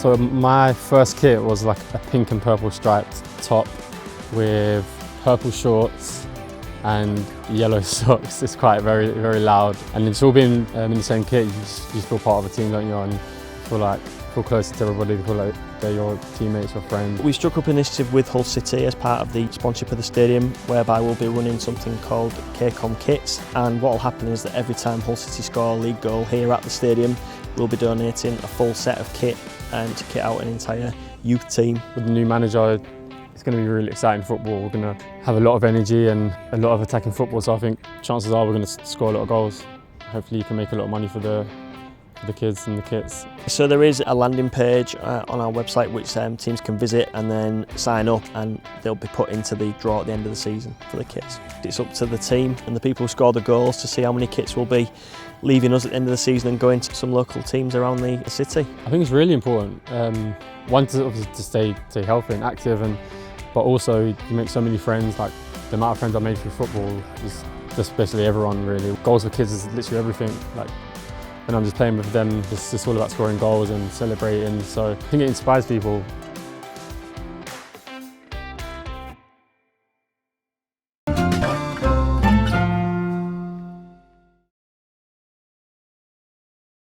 So my first kit was like a pink and purple striped top with purple shorts and yellow socks. It's quite very loud. And it's all been in the same kit. You just feel part of a team, don't you? And feel closer to everybody, feel like they're your teammates or friends. We struck up an initiative with Hull City as part of the sponsorship of the stadium, whereby we'll be running something called KCOM Kits, and what will happen is that every time Hull City score a league goal here at the stadium, we'll be donating a full set of kit and to kit out an entire youth team. With the new manager, it's going to be really exciting football. We're going to have a lot of energy and a lot of attacking football, so I think chances are we're going to score a lot of goals. Hopefully you can make a lot of money for the kids and the kits. So there is a landing page on our website which teams can visit and then sign up, and they'll be put into the draw at the end of the season for the kits. It's up to the team and the people who score the goals to see how many kits will be leaving us at the end of the season and going to some local teams around the city. I think it's really important. One, to stay healthy and active, but also you make so many friends. Like the amount of friends I made through football is just basically everyone really. Goals for kids is literally everything. Like when I'm just playing with them, it's all about scoring goals and celebrating. So I think it inspires people